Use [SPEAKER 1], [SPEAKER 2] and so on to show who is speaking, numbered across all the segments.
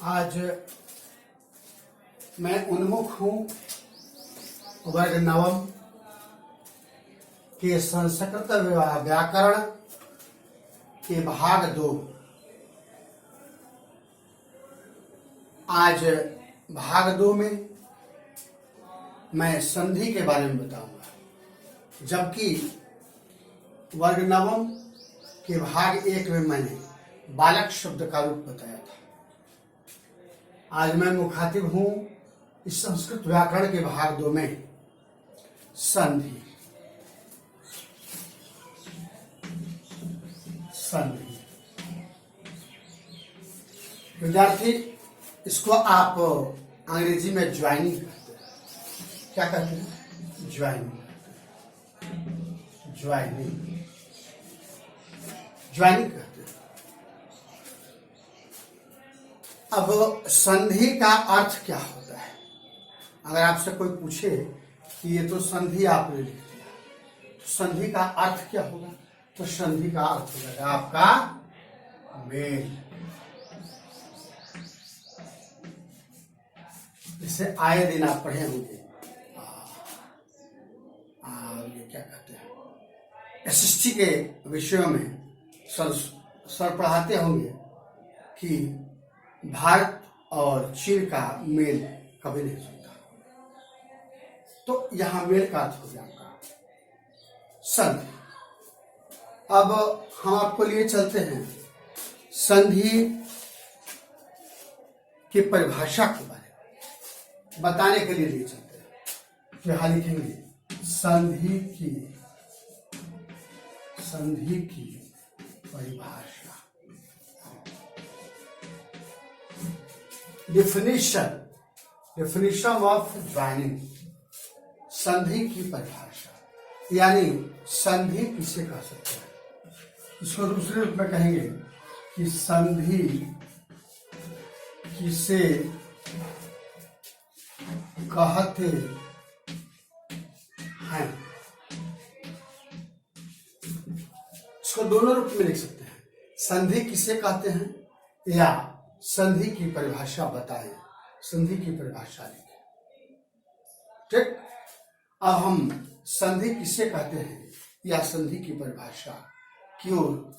[SPEAKER 1] आज मैं उन्मुख हूँ वर्ग नवम के संस्कृत व्याकरण के भाग 2। आज भाग 2 में मैं संधि के बारे में बताऊंगा, जबकि वर्ग नवम के भाग 1 में मैंने बालक शब्द का रूप बताया था। आज मैं मुखातिब हूं इस संस्कृत व्याकरण के भाग 2 में संधि। संधि विद्यार्थी, इसको आप अंग्रेजी में ज्वाइनिंग कहते हैं। क्या कहते हैं? ज्वाइनिंग। ज्वाइनिंग ज्वाइनिंग कहते हैं। अब संधि का अर्थ क्या होता है? अगर आपसे कोई पूछे कि ये तो संधि आपने लिख दिया, तो संधि का अर्थ क्या होगा? तो संधि का अर्थ हो जाएगा आपका मेल। इसे आए दिन आप पढ़े होंगे। ये क्या कहते हैं, एसएसटी के विषयों में सर पढ़ाते होंगे कि भारत और चीन का मेल कभी नहीं सुनता। तो यहां मेल का अर्थ हो गया आपका संधि। अब हम आपको लिए चलते हैं संधि की परिभाषा के बारे में बताने के लिए चलते हैं। यहाँ लिखेंगे संधि की परिभाषा। Definition of joining. संधि की परिभाषा यानी संधि किसे कह सकते हैं? इसको दूसरे रूप में कहेंगे कि संधि किसे कहते हैं। इसको दोनों रूप में लिख सकते हैं, संधि किसे कहते हैं या संधि की परिभाषा बताएं। संधि की परिभाषा लिखें। ठीक। अब हम संधि किसे कहते हैं या संधि की परिभाषा की ओर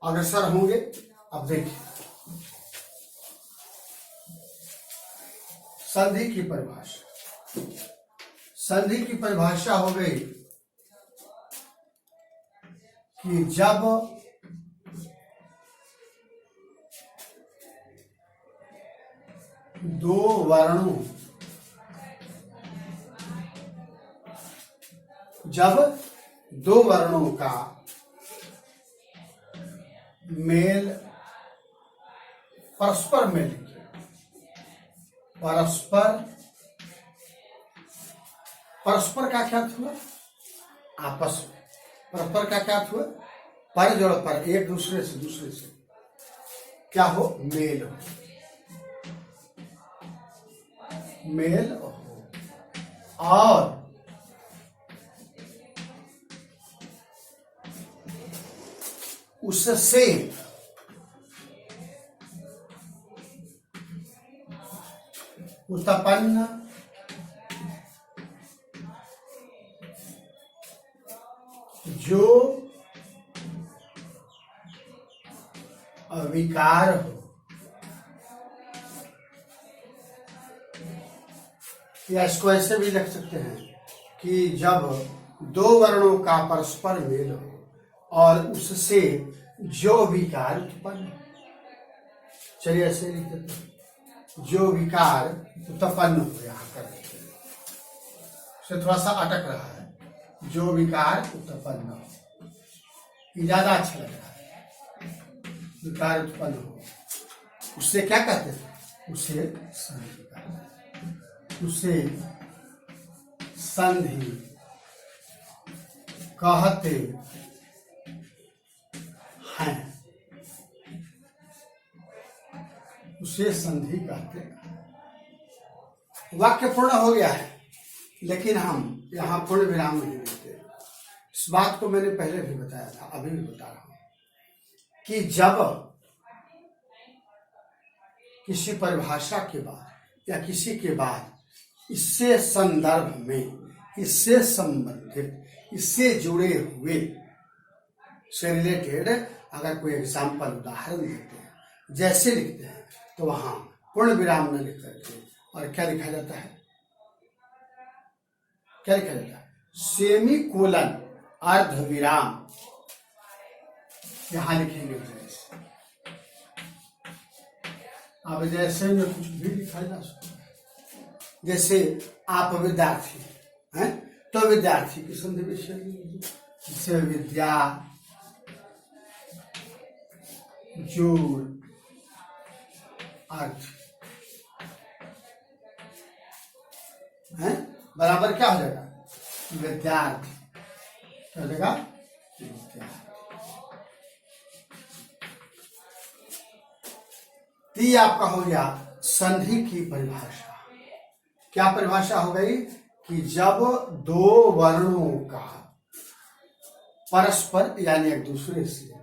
[SPEAKER 1] अग्रसर होंगे। अब देखिए, संधि की परिभाषा। संधि की परिभाषा हो गई कि जब दो वर्णों का मेल परस्पर मेल, परस्पर का क्या अर्थ हुआ? आपस में। परस्पर का क्या अर्थ हुआ? पर जोड़ पर, एक दूसरे से क्या हो? मेल हो। मेल हो और उससे उत्पन्न जो विकार हो, या इसको ऐसे भी लिख सकते हैं कि जब दो वर्णों का परस्पर मेल हो और उससे जो विकार उत्पन्न। चलिए ऐसे लिख देते हैं, जो विकार उत्पन्न हो। यहां कर देते हैं, से थोड़ा सा अटक रहा है। जो विकार उत्पन्न हो, ये ज्यादा अच्छा लग रहा है। विकार उत्पन्न हो, उससे क्या कहते हैं? उसे संधि कहते हैं। उसे संधि कहते हैं। उसे संधि कहते हैं। वाक्य पूर्ण हो गया है, लेकिन हम यहाँ पूर्ण विराम नहीं देते। इस बात को मैंने पहले भी बताया था, अभी भी बता रहा हूं कि जब किसी परिभाषा के बाद या किसी के बाद इससे संदर्भ में, इससे संबंधित, इससे जुड़े हुए से रिलेटेड अगर कोई एग्जाम्पल उदाहरण देते हैं, जैसे लिखते हैं, तो वहां पूर्ण विराम न लिख करके और क्या लिखा जाता है, क्या लिखा जाता है, सेमी कोलन अर्ध विराम यहां लिखेंगे। जैसे अब जैसे में कुछ भी लिखा जा सकता है, जैसे आप विद्यार्थी हैं तो विद्यार्थी की संधि विषय जैसे विद्या जोड़ अर्थ है बराबर क्या हो जाएगा, विद्यार्थी, क्या हो जाएगा, विद्यार्थी। ती आपका हो गया संधि की परिभाषा। क्या परिभाषा हो गई कि जब दो वर्णों का परस्पर यानी एक दूसरे से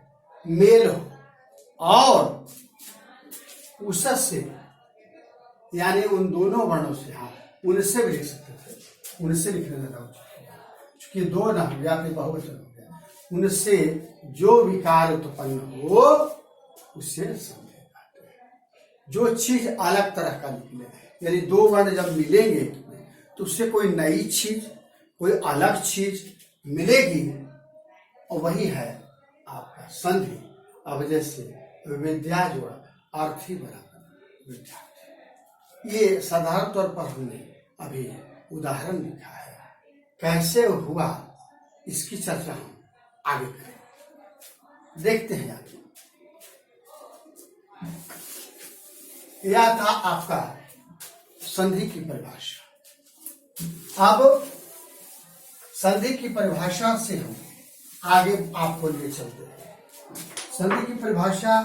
[SPEAKER 1] मेल हो और उससे यानी उन दोनों वर्णों से, हाँ उनसे भी लिख सकते थे, उनसे लिखने लगा चूंकि दो ना हो गया फिर बहुवचन हो गया, उनसे जो विकार उत्पन्न हो उससे संधि कहते हैं। जो चीज अलग तरह का निकले, यानी दो वर्ण जब मिलेंगे तो उससे कोई नई चीज, कोई अलग चीज मिलेगी और वही है आपका संधि। अब जैसे विद्या जोड़ा अर्थी बराबर विद्यार्थी, ये साधारण तौर पर हमने अभी उदाहरण लिखा है, कैसे हुआ इसकी चर्चा हम आगे करें। देखते हैं आगे। यह था आपका संधि की परिभाषा। अब संधि की परिभाषा से हम आगे आपको ले चलते हैं। संधि की परिभाषा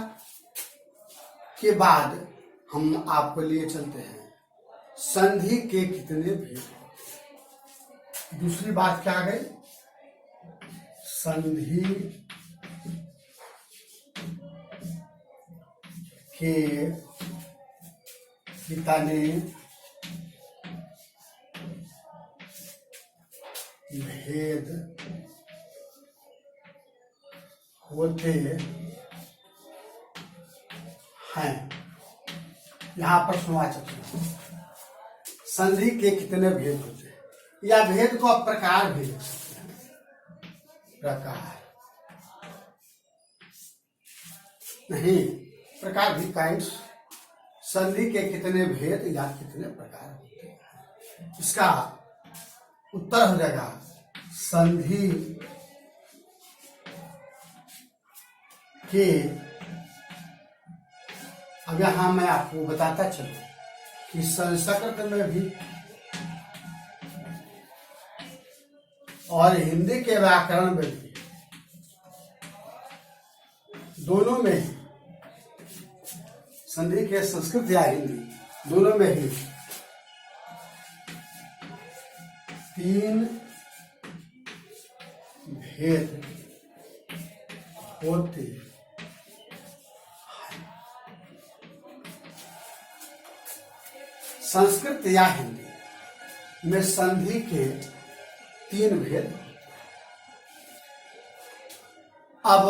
[SPEAKER 1] के बाद हम आपको लिए चलते हैं संधि के कितने भेद होते हैं। दूसरी बात क्या आ गई, संधि के कितने भेद होते हैं। यहां प्रश्नवाचक संधि के कितने भेद होते हैं, या भेद को आप प्रकार भी लिख सकते हैं। प्रकार नहीं, प्रकार भी काइंड्स। संधि के कितने भेद या कितने प्रकार होते हैं, इसका उत्तर हो जाएगा संधि के। अब यहां मैं आपको बताता चलूं कि संस्कृत में भी और हिंदी के व्याकरण में भी, दोनों में ही, संधि के संस्कृत या हिंदी दोनों में ही तीन भेद होते हैं। संस्कृत या हिंदी में संधि के तीन भेद। अब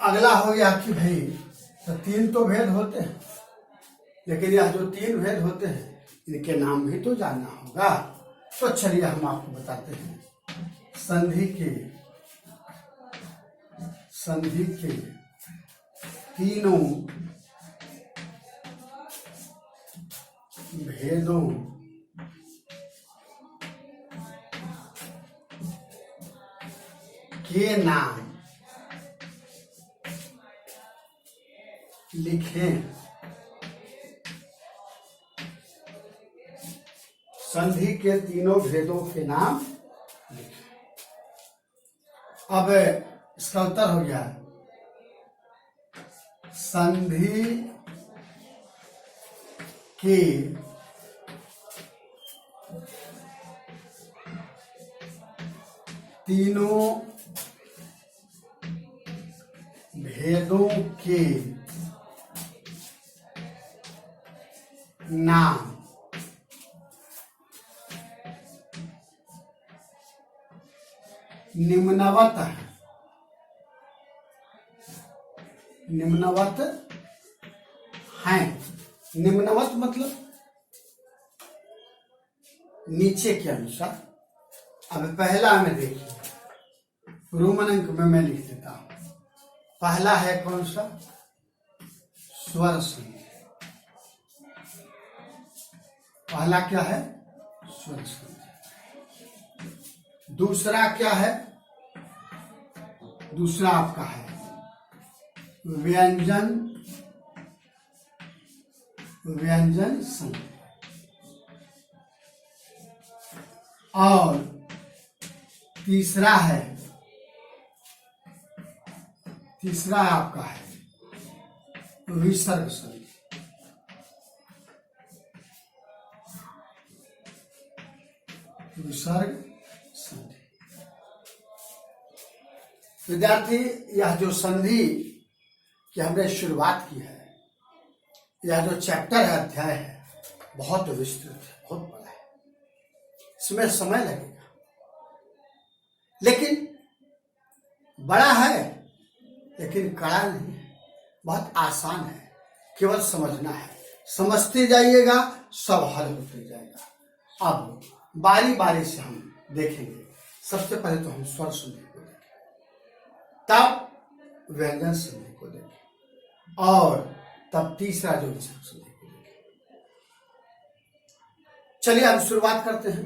[SPEAKER 1] अगला हो गया कि भाई तो तीन तो भेद होते हैं, लेकिन यह जो तीन भेद होते हैं इनके नाम भी तो जानना होगा। तो चलिए हम आपको बताते हैं संधि के तीनों भेदों के नाम लिखें। संधि के तीनों भेदों के नाम लिखें। अब इसका उत्तर हो गया संधि के तीनों भेदों के नाम, निम्नवत है, निम्नवत हैं। निम्नवत मतलब नीचे के अनुसार। अब पहला में देखिए, रोमन अंक में मैं लिख देता हूं। पहला है कौन सा? स्वर संधि। पहला क्या है? स्वर संधि। दूसरा क्या है? दूसरा आपका है व्यंजन, व्यंजन संधि। और तीसरा है, तीसरा आपका है विसर्ग संधि। विसर्ग संधि। विद्यार्थी, यह जो संधि की हमने शुरुआत की है, यह जो चैप्टर है, अध्याय है, बहुत विस्तृत है, बहुत बड़ा है। इसमें समय लगेगा, लेकिन बड़ा है, लेकिन कड़ा नहीं है, बहुत आसान है, केवल समझना है। समझते जाइएगा, सब हल होते जाएगा। अब बारी बारी से हम देखेंगे। सबसे पहले तो हम स्वर संधि को देखें, तब व्यंजन संधि को देखें, और तब तीसरा जो विसर्ग संधि को देखें। चलिए अब शुरुआत करते हैं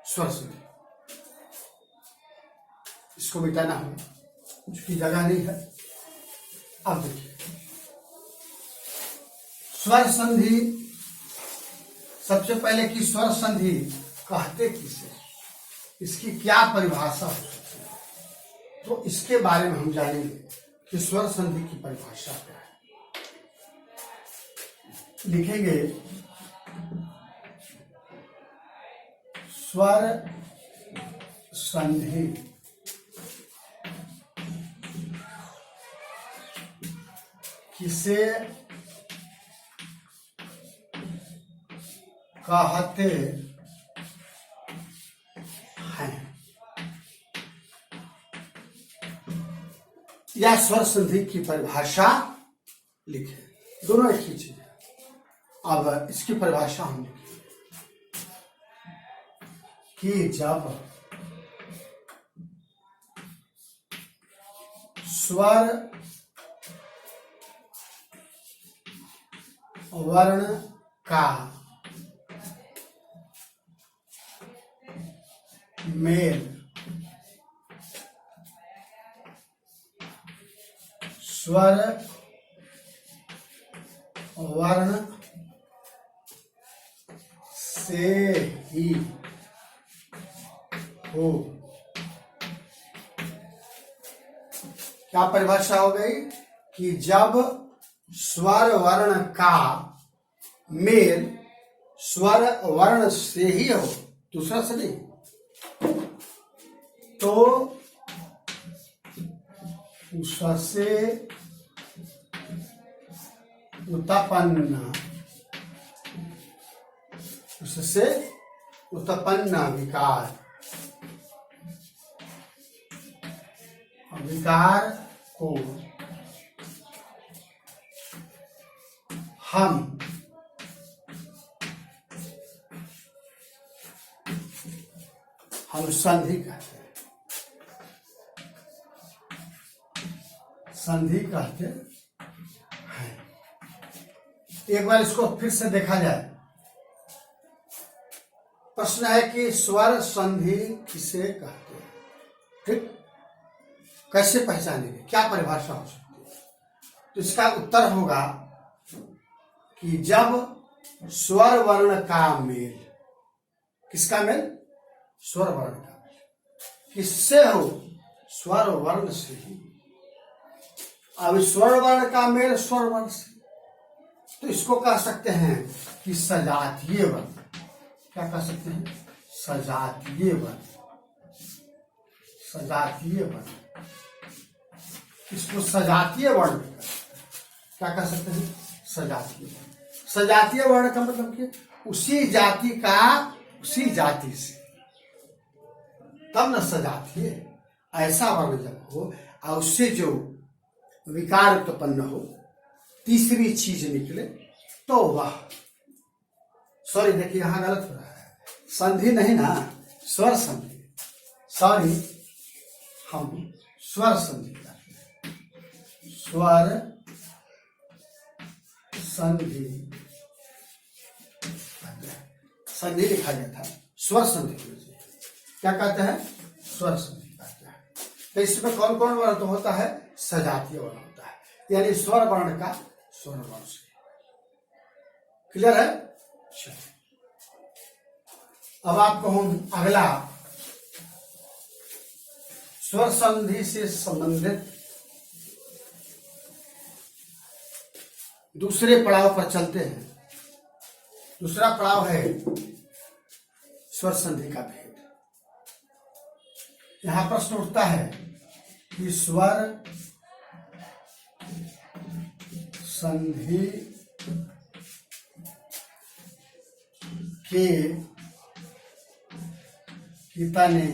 [SPEAKER 1] स्वर संधि। इसको मिटाना होगा, कुछ की जगह नहीं है। अब देखिए, स्वर संधि, सबसे पहले की स्वर संधि कहते किसे, इसकी क्या परिभाषा हो सकती है, तो इसके बारे में हम जानेंगे कि स्वर संधि की परिभाषा क्या है। लिखेंगे स्वर संधि किसे कहते हैं, या स्वर संधि की परिभाषा लिखे। दोनों एक ही चीज है। अब इसकी परिभाषा हम लिखेंगे कि जब स्वर वर्ण का मेल स्वर वर्ण से ही हो। क्या परिभाषा हो गई कि जब स्वर वर्ण का मेल स्वर वर्ण से ही हो, दूसरा से नहीं, तो उससे उत्पन्न, उससे उत्पन्न विकार, विकार को हम संधि कहते हैं। संधि कहते हैं। एक बार इसको फिर से देखा जाए। प्रश्न है कि स्वर संधि किसे कहते हैं, ठीक? कैसे पहचानेंगे, क्या परिभाषा हो सकती है? तो इसका उत्तर होगा कि जब स्वर वर्ण का मेल, किसका मेल? स्वर वर्ण का मेल किससे हो? स्वर वर्ण से ही। अब स्वर वर्ण का मेल स्वर वर्ण से, तो इसको कह सकते हैं कि सजातीय वर्ण। क्या कह सकते हैं? सजातीय वर्ण। सजातीय वर्ण, इसको सजातीय वर्ण क्या कह सकते हैं? सजातीय वर्ण। सजातीय वर्ण का मतलब कि उसी जाति का उसी जाति से, तब न सजातीय। ऐसा वर्ण जब हो और उससे जो विकार उत्पन्न हो, तीसरी चीज निकले, तो वह, सॉरी देखिए यहां गलत हो रहा है, संधि नहीं ना, स्वर संधि, सॉरी हम स्वर संधि करते हैं, स्वर संधि, संधि लिखा गया था, स्वर संधि क्या कहते हैं, स्वर संधि कहते हैं। तो इसमें कौन कौन वर्ण तो होता है, सजातीय वर्ण होता है, यानी स्वर वर्ण का स्वर वर्ण से। क्लियर है? अब आपको हम अगला स्वर संधि से संबंधित दूसरे पड़ाव पर चलते हैं। दूसरा पड़ाव है स्वर संधि का भेद। यहां प्रश्न उठता है कि स्वर संधि के कितने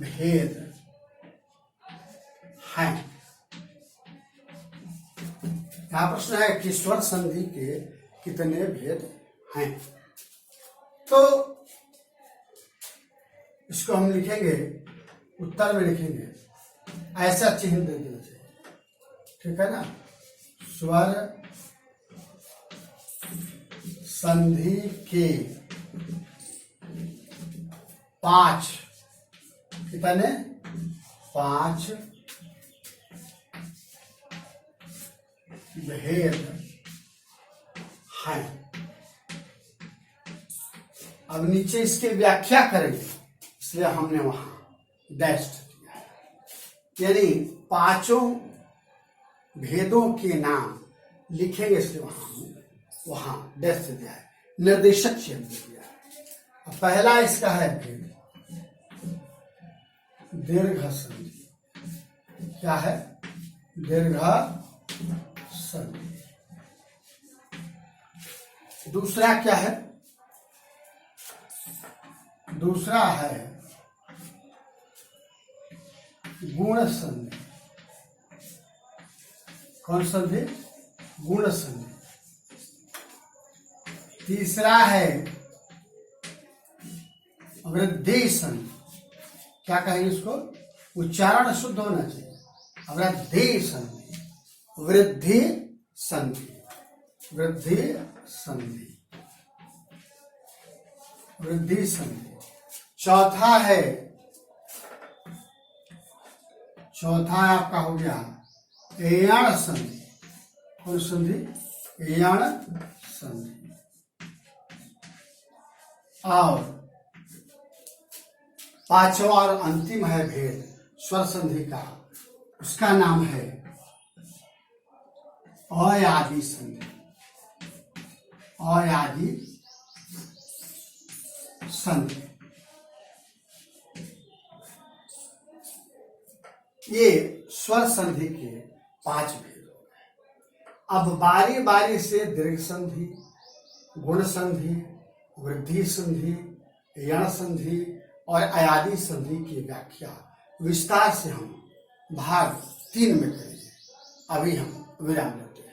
[SPEAKER 1] भेद हैं। यहां प्रश्न है कि स्वर संधि के कितने भेद हैं। तो इसको हम लिखेंगे, उत्तर में लिखेंगे, ऐसा चिन्ह दे देना चाहिए, ठीक है ना। स्वर संधि के 5 कितने 5 भेद हैं। अब नीचे इसकी व्याख्या करेंगे, इसलिए हमने वहां डैश दिया है, यानी 5 भेदों के नाम लिखेंगे, इसलिए वहां डैश दिया है, निर्देशक चिन्ह दिया है। पहला इसका है भेद दीर्घ संधि। क्या है? दीर्घ संधि। दूसरा क्या है? दूसरा है गुण संधि। कौन संधि? गुण संधि। तीसरा है वृद्धि संधि। क्या कहेंगे इसको? उच्चारण शुद्ध होना चाहिए। वृद्धि संधि, वृद्धि संधि, वृद्धि संधि, वृद्धि संधि। चौथा है, चौथा आपका हो गया एयण संधि। कौन संधि? एयण संधि। और पांचवा और अंतिम है भेद स्वर संधि का, उसका नाम है अयादि संधि। अयादि संधि। ये स्वर संधि के 5 भेद हो गए। अब बारी बारी से दीर्घ संधि, गुण संधि, वृद्धि संधि, यण संधि और अयादि संधि की व्याख्या विस्तार से हम भाग 3 में करेंगे। अभी हम विराम लेते हैं।